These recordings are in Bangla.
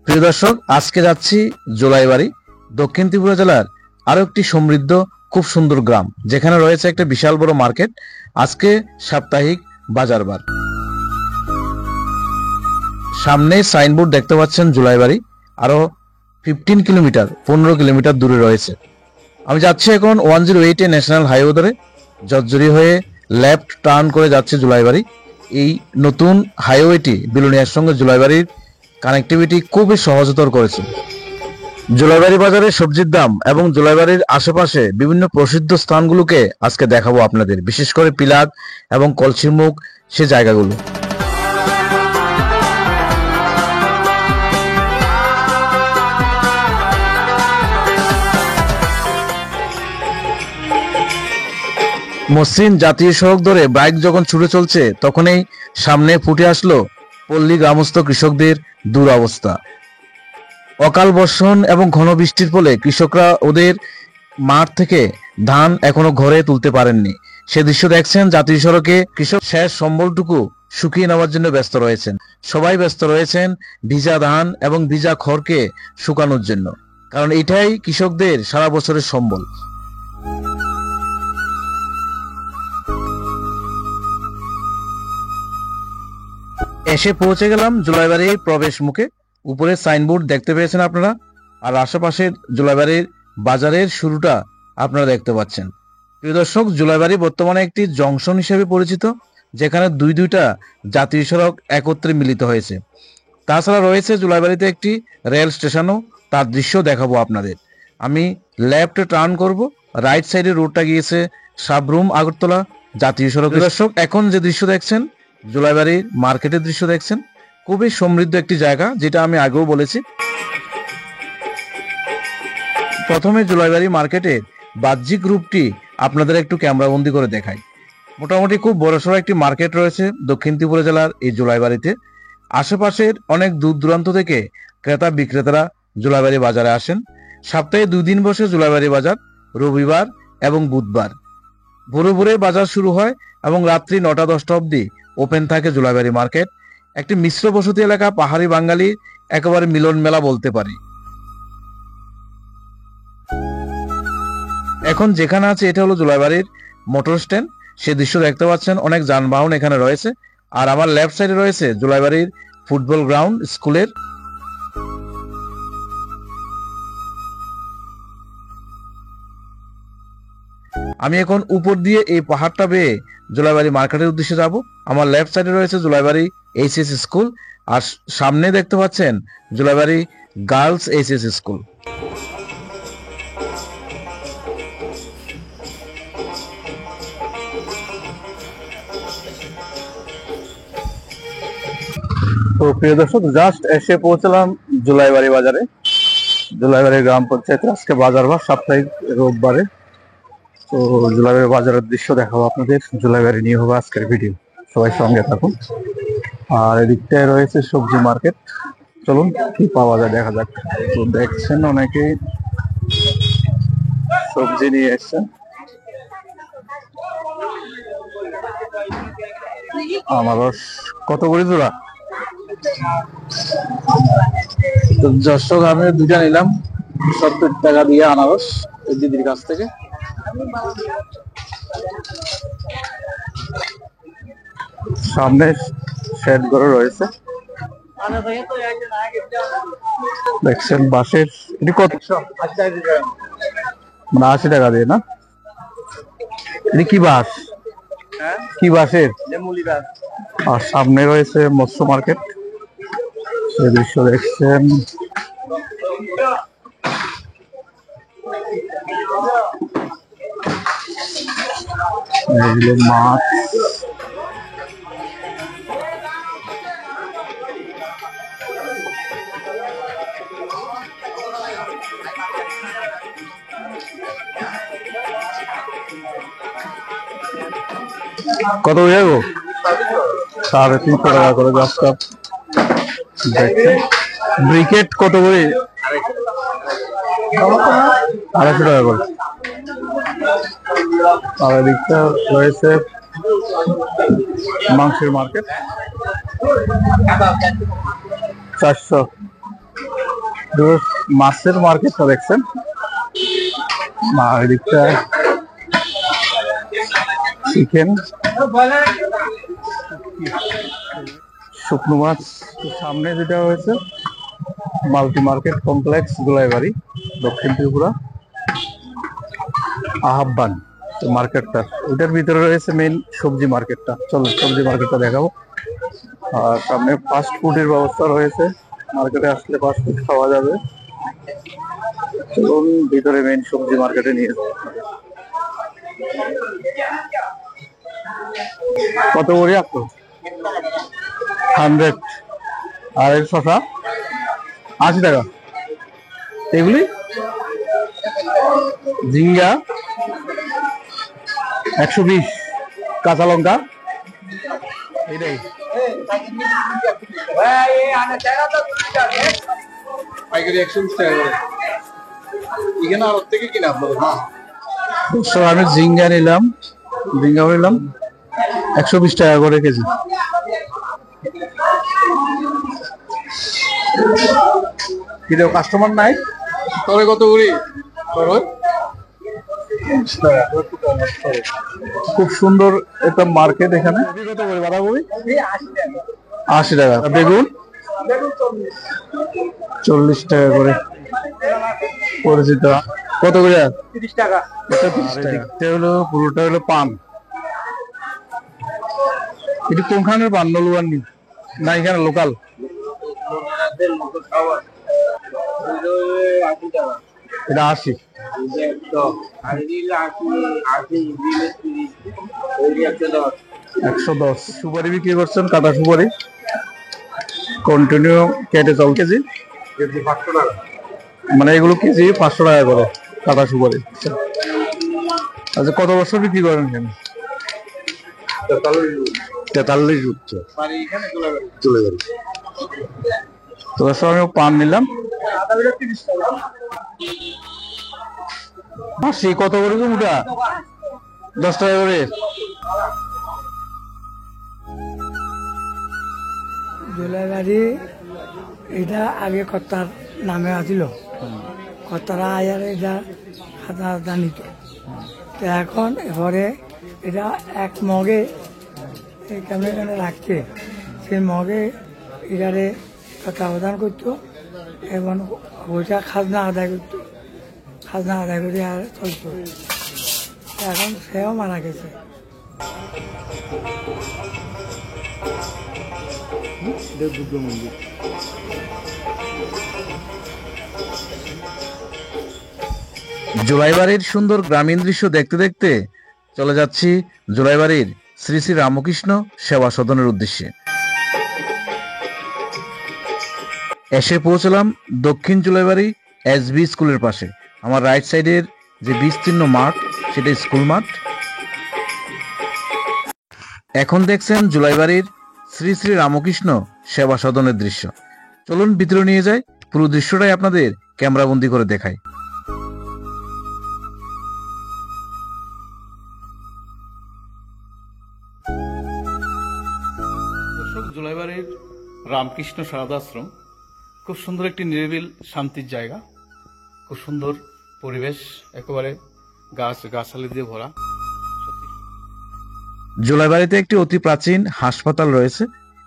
প্রিয় দর্শক, আজকে যাচ্ছি জোলাইবাড়ি, দক্ষিণ ত্রিপুরা জেলার আরো একটি সমৃদ্ধ খুব সুন্দর গ্রাম, যেখানে রয়েছে একটা বিশাল বড় মার্কেট। আজকে সাপ্তাহিক বাজার বার। সামনে সাইনবোর্ড দেখতে পাচ্ছেন জোলাইবাড়ি, আরো 15 কিলোমিটার দূরে রয়েছে। আমি যাচ্ছি এখন 108 ন্যাশনাল হাইওয়ে ধরে জর্জরি হয়ে লেফট টার্ন করে যাচ্ছে জোলাইবাড়ি। এই নতুন হাইওয়েটি বিলোনিয়ার সঙ্গে জোলাইবাড়ির কানেক্টিভিটি খুবই সহজতর করেছে। জোলাইবাড়ি বাজারে সবজির দাম এবং জোলাইবাড়ির আশেপাশে বিভিন্ন প্রসিদ্ধ স্থানগুলোকে আজকে দেখাবো আপনাদের, বিশেষ করে পিলাগ এবং কলসিমুখ সে জায়গাগুলো। মসৃণ জাতীয় সড়ক ধরে বাইক যখন ছুটে চলছে, তখনই সামনে ফুটে আসলো পল্লী গ্রামস্থ কৃষকদের দুরবস্থা। অকাল বর্ষণ এবং ঘন বৃষ্টির ফলে কৃষকরা ওদের মাঠ থেকে ধান এখনো ঘরে তুলতে পারেননি। সে দৃশ্য দেখছেন জাতীয় সড়কে। কৃষক শেষ সম্বলটুকু শুকিয়ে নেওয়ার জন্য ব্যস্ত রয়েছেন। সবাই ব্যস্ত রয়েছেন ভিজা ধান এবং ভিজা খড়কে শুকানোর জন্য, কারণ এটাই কৃষকদের সারা বছরের সম্বল। এসে পৌঁছে গেলাম জোলাইবাড়ির প্রবেশ মুখে। উপরে সাইনবোর্ড দেখতে পেয়েছেন আপনারা, আর আশেপাশের জোলাইবাড়ির বাজারের শুরুটা আপনারা দেখতে পাচ্ছেন। প্রিয় দর্শক, জোলাইবাড়ি বর্তমানে একটি জংশন হিসেবে পরিচিত, যেখানে দুইটা জাতীয় সড়ক একত্রে মিলিত হয়েছে। তাছাড়া রয়েছে জোলাইবাড়িতে একটি রেল স্টেশনও, তার দৃশ্য দেখাবো আপনাদের। আমি লেফটে টার্ন করব, রাইট সাইডে রোডটা গিয়েছে সাবরুম আগরতলা জাতীয় সড়ক। দর্শক, এখন যে দৃশ্য দেখছেন জোলাইবাড়ির মার্কেটের দৃশ্য দেখছেন। খুবই সমৃদ্ধ একটি জায়গা, যেটা আমি আগেও বলেছি। প্রথমে জোলাইবাড়ি মার্কেটের বাহ্যিক রূপটি আপনাদের একটু ক্যামেরাবন্দি করে দেখাই। মোটামুটি খুব বড়সড় একটি মার্কেট রয়েছে দক্ষিণ ত্রিপুরা জেলার এই জোলাইবাড়িতে। আশেপাশের অনেক দূর দূরান্ত থেকে ক্রেতা বিক্রেতারা জোলাইবাড়ি বাজারে আসেন। সপ্তাহে 2 দিন বসে জোলাইবাড়ি বাজার, রবিবার এবং বুধবার। ভোরে ভোরে বাজার শুরু হয় এবং রাত্রি 9টা-10টা অবধি ওপেন থাকে জোলাইবাড়ি মার্কেট। একটি মিশ্র বসতি এলাকা, পাহাড়ি বাঙালি একেবারে মিলন মেলা বলতে পারি। এখন যেখানে আছে এটা হলো জোলাইবাড়ির মোটর স্ট্যান্ড। সে দৃশ্য দেখতে পাচ্ছেন, অনেক যানবাহন এখানে রয়েছে। আর আমার লেফট সাইডে রয়েছে জোলাইবাড়ির ফুটবল গ্রাউন্ড স্কুলের। আমি এখন উপর দিয়ে এই পাহাড়টা বেয়ে জোলাইবাড়ি মার্কেটের উদ্দেশ্যে যাব। আমার লেফট সাইডে রয়েছে জোলাইবাড়ি এইচএস স্কুল, আর সামনে দেখতে পাচ্ছেন জোলাইবাড়ি গার্লস এইচএস স্কুল। তো প্রিয় দর্শক, জাস্ট এসে পৌঁছলাম জোলাইবাড়ি বাজারে। জোলাইবাড়ি গ্রাম পঞ্চায়েত আজকে বাজার বার, সাপ্তাহিক রোববারে। তো জোলাইবাড়ি বাজারের দৃশ্য দেখাবো আপনাদের। জোলাইবাড়ি নিয়ে হবে আজকের ভিডিও, সবাই সঙ্গে থাকুন। আর এদিকটায় রয়েছে সবজি মার্কেট। চলুন কি পাওয়া যায় দেখা যাক। তো দেখছেন অনেকে সবজি নিয়ে এসছেন। আনারস কত করে জোড়া? দর্শক, আমি 2টা নিলাম 70 টাকা দিয়ে আনারস দিদির কাছ থেকে। সামনে শেড ঘরে রয়েছে, দেখছেন বাঁশের। এটি কত? 80 টাকা দিয়ে না? এটি কি বাঁশ? কি বাঁশের? আর সামনে রয়েছে মৎস্য মার্কেট, সেই দৃশ্য দেখছেন। মাছ, কত হয়ে যাবো? 350 টাকা করে গ্লাস কাপ। ব্রিকেট কত করে? 250 টাকা করে। আর এদিকটা রয়েছে মাংসের মার্কেট, 400। মাছের মার্কেটটা দেখছেন, এদিকটা চিকেন, শুকনো মাছ। সামনে যেটা হয়েছে মাল্টি মার্কেট কমপ্লেক্স জুলাইবাড়ি, দক্ষিণ ত্রিপুরা আহ্বান মার্কেটটা। ওইটার ভিতরে রয়েছে মেইন সবজি মার্কেটটা। চলো সবজি মার্কেটটা দেখাবো। আর সামনে ফাস্ট ফুডের ব্যবস্থা রয়েছে, মার্কেটে আসলে ফাস্ট ফুড খাওয়া যাবে। চলুন ভিতরে মেইন সবজি মার্কেটে নিয়ে। কত করে আপনি? 100। আর এর শসা 80 টাকা। এগুলি ঝিঙ্গা 120, কাঁচা লঙ্কা এটাই। পাইকারি 120 টাকা করে। এখানে আর থেকে কিনা আপনাদের? আমি ঝিঙ্গা নিলাম, 120 টাকা করে কেজি। কাস্টমার নাই তবে কত করি? খুব সুন্দর একটা মার্কেট এখানে। কত করে বাঁধাকপি? 80 টাকা। বেগুন 40 টাকা করে পরিচিত। কত করে? 30 টাকা। হলো পুরোটা হলো পান। এটি কোনখানের পান? নলুয়ানি না এখানে লোকাল? এটা 80। 110। সুপারি বিক্রি করছেন? কাটা সুপারি কন্টিনিউ কেটে চল কেজি, মানে এগুলো কেজি 500 টাকা করে কাটা সুপারি। আচ্ছা কত বছর বিক্রি করেন এখানে? 43 উঠছে। তো আমি পান নিলাম। কত করে মোটা? 10 টাকা করে। জুলাইবাড়ি এটা আগে কর্তার নামে আছিল, কর্তারা আয়ার এটা খাতা জানিত। তো এখন এবারে এটা এক মগে কেমন কেন রাখতে, সেই মগে এটারে তত্ত্বাবধান করতো এবং ওইটা খাজনা আদায় করতো, খাজনা আদায় করে আর চলতো। এখন সেও মারা গেছে। জুলাইবাড়ির সুন্দর গ্রামীণ দৃশ্য দেখতে দেখতে চলে যাচ্ছি জুলাইবাড়ির শ্রী শ্রী রামকৃষ্ণ সেবা সদনের উদ্দেশ্যে। এসে পৌঁছলাম দক্ষিণ জুলাইবাড়ি এসবি স্কুলের পাশে। আমার রাইট সাইডের যে বিস্তীর্ণ মাঠ সেটা স্কুল মাঠ। এখন দেখছেন জুলাইবাড়ির শ্রী শ্রী রামকৃষ্ণ সেবা সদনের দৃশ্য। চলুন ভিতরে নিয়ে যাই, পুরো দৃশ্যটাই আপনাদের ক্যামেরাবন্দি করে দেখাই। জুলাইবাড়ির রামকৃষ্ণ সারদাশ্রম খুব সুন্দর একটি নিরিবিল শান্তির জায়গা, খুব সুন্দর পরিবেশ, একেবারে গাছালি দিয়ে ভরা। জুলাইবাড়িতে একটি অতি প্রাচীন হাসপাতাল রয়েছে,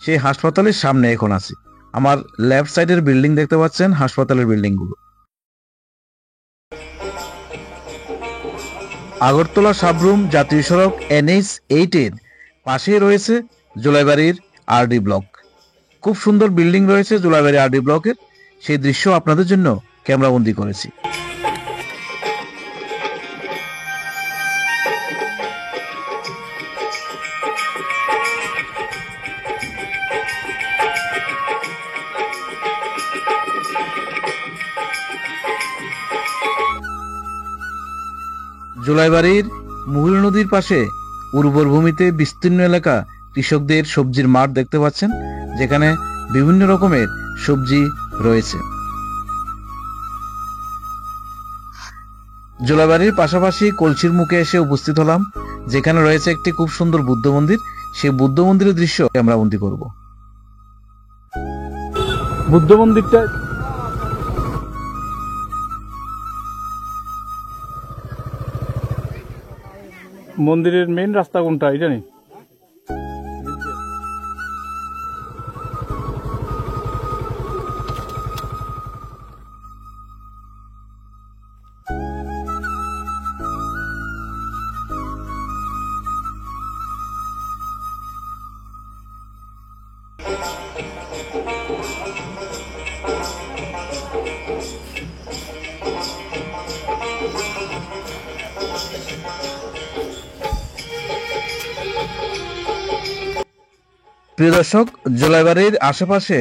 সেই হাসপাতালের সামনে এখন আছি। আমার লেফট সাইডের বিল্ডিং দেখতে পাচ্ছেন, হাসপাতালের বিল্ডিং গুলো। আগরতলা সাবরুম জাতীয় সড়ক NH-8 এর পাশেই রয়েছে জুলাইবাড়ির RD ব্লক। খুব সুন্দর বিল্ডিং রয়েছে জুলাইবাড়ি RD ব্লকের, সেই দৃশ্য আপনাদের জন্য ক্যামেরাবন্দি করেছি। জুলাইবাড়ির মুহুরী নদীর পাশে উর্বর ভূমিতে বিস্তীর্ণ এলাকা কৃষকদের সবজির মাঠ দেখতে পাচ্ছেন, যেখানে বিভিন্ন রকমের সবজি রয়েছে। জুলাইবাড়ির পাশাপাশি কলসির মুখে এসে উপস্থিত হলাম, যেখানে রয়েছে একটি খুব সুন্দর বুদ্ধ মন্দির। সেই বুদ্ধ মন্দিরের দৃশ্য ক্যামেরাবন্দি করব। বুদ্ধ মন্দিরটা মন্দিরের মেইন রাস্তা কোনটা এটা নেই? প্রিয় দর্শক, জোলাইবাড়ির আশেপাশে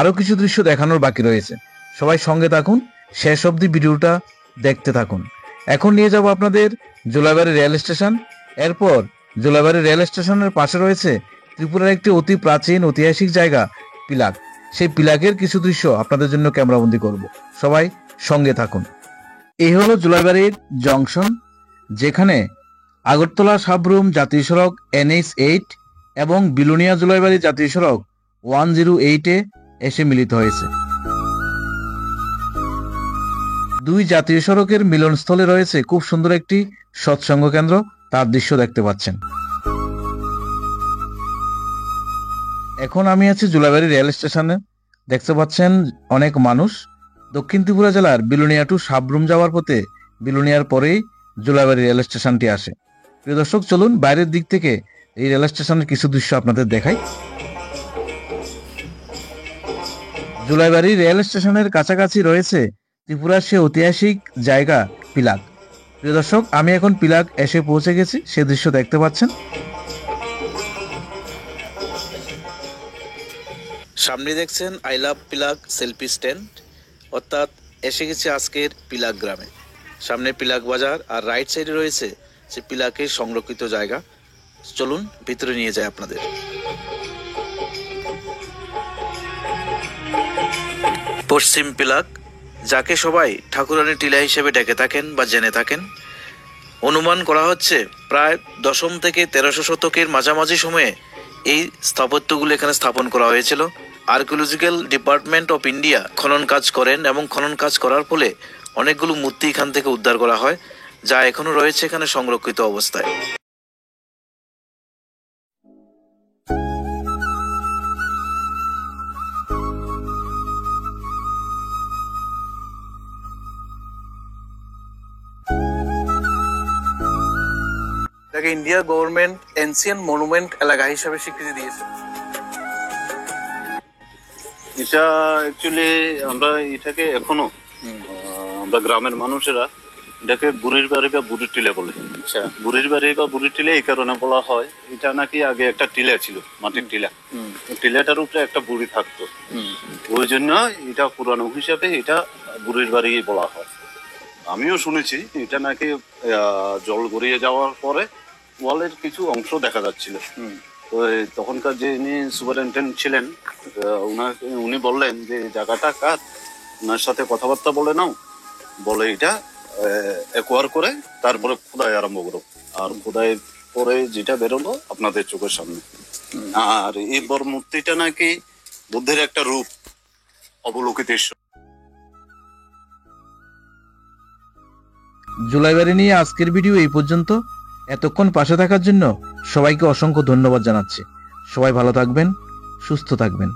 আরো কিছু দৃশ্য দেখানোর বাকি রয়েছে। সবাই সঙ্গে থাকুন, শেষ অবধি ভিডিওটা দেখতে থাকুন। এখন নিয়ে যাব আপনাদের জোলাইবাড়ি রেল স্টেশন। এরপর জোলাইবাড়ি রেল স্টেশনের পাশে রয়েছে ত্রিপুরার একটি অতি প্রাচীন ঐতিহাসিক জায়গা পিলাক। সেই পিলাকের কিছু দৃশ্য আপনাদের জন্য ক্যামেরাবন্দি করব। সবাই সঙ্গে থাকুন। এই হলো জোলাইবাড়ির জংশন, যেখানে আগরতলা সাবরুম জাতীয় সড়ক NH8 এবং বিলোনিয়া জোলাইবাড়ি জাতীয় সড়ক 108-এ এসে মিলিত হয়েছে। দুই জাতীয় সড়কের মিলনস্থলে রয়েছে খুব সুন্দর একটি সৎসঙ্গ কেন্দ্র, তার দৃশ্য দেখতে পাচ্ছেন। এখন আমি আছি জোলাইবাড়ি রেল স্টেশনে। দেখতে পাচ্ছেন অনেক মানুষ। দক্ষিণ ত্রিপুরা জেলার বিলোনিয়া টু সাবরুম যাওয়ার পথে বিলোনিয়ার পরেই জোলাইবাড়ি রেল স্টেশনটি আসে। প্রিয় দর্শক, চলুন বাইরের দিক থেকে এই রেল স্টেশনের কিছু দৃশ্য আপনাদের দেখাই। জোলাইবাড়ি রেল স্টেশনের কাছাকাছি রয়েছে ত্রিপুরার সে ঐতিহাসিক জায়গা পিলাক। প্রিয় দর্শক, আমি এখন পিলাক এসে পৌঁছে গেছি, সে দৃশ্য দেখতে পাচ্ছেন। সামনে দেখছেন I love Pilak selfie stand, অর্থাৎ এসে গেছে আজকের পিলাক গ্রামে। সামনে পিলাক বাজার আর রাইট সাইডে রয়েছে সে পিলাকের সংরক্ষিত জায়গা। চলুন ভিতরে নিয়ে যাই আপনাদের। পশ্চিম পিলাক, যাকে সবাই ঠাকুরানী টিলা হিসেবে ডেকে থাকেন বা জেনে থাকেন। অনুমান করা হচ্ছে প্রায় 10ম থেকে 1300 শতকের মাঝামাঝি সময়ে এই স্থাপত্যগুলো এখানে স্থাপন করা হয়েছিল। আর্কিওলজিক্যাল ডিপার্টমেন্ট অফ ইন্ডিয়া খনন কাজ করেন এবং খনন কাজ করার ফলে অনেকগুলো মূর্তি এখান থেকে উদ্ধার করা হয়, যা এখনো রয়েছে এখানে সংরক্ষিত অবস্থায়। এটাকে ইন্ডিয়া গভর্নমেন্ট এনসিয়েন্ট মনুমেন্ট এলাকা হিসেবে স্বীকৃতি দিয়েছে। এটা অ্যাকচুয়ালি আমরা এটাকে এখনো আমরা গ্রামের মানুষেরা এটাকে বুড়ির বাড়ি বা বুড়ির টিলা বলে। আচ্ছা, বুড়ির বাড়ি বা বুড়ির টিলা এই কারণে বলা হয়, এটা নাকি আগে একটা টিলা ছিল, মাটির টিলা। টিলাটার উপরে একটা বুড়ি থাকতো, ওই জন্য এটা পুরানো হিসাবে এটা বুড়ির বাড়ি বলা হয়। আমিও শুনেছি এটা নাকি জল গড়িয়ে যাওয়ার পরে ওয়ালের কিছু অংশ দেখা যাচ্ছিল। তো তখনকার যিনি সুপারিনটেন্ডেন্ট ছিলেন উনি বললেন যে জায়গাটা কার, ওনার সাথে কথাবার্তা বলে নাও, বলে এটা একোয়ার করে তারপরে খোদাই আরম্ভ করো। আর খোদাই পরে যেটা বেরোলো আপনাদের চোখের সামনে। আর এই বড় মূর্তিটা নাকি বুদ্ধের একটা রূপ, অবলোকিতেশ্বর। জোলাইবাড়ি নিয়ে আজকের ভিডিও এই পর্যন্ত। এতক্ষণ পাশে থাকার জন্য সবাইকে অসংখ্য ধন্যবাদ জানাচ্ছি। সবাই ভালো থাকবেন, সুস্থ থাকবেন।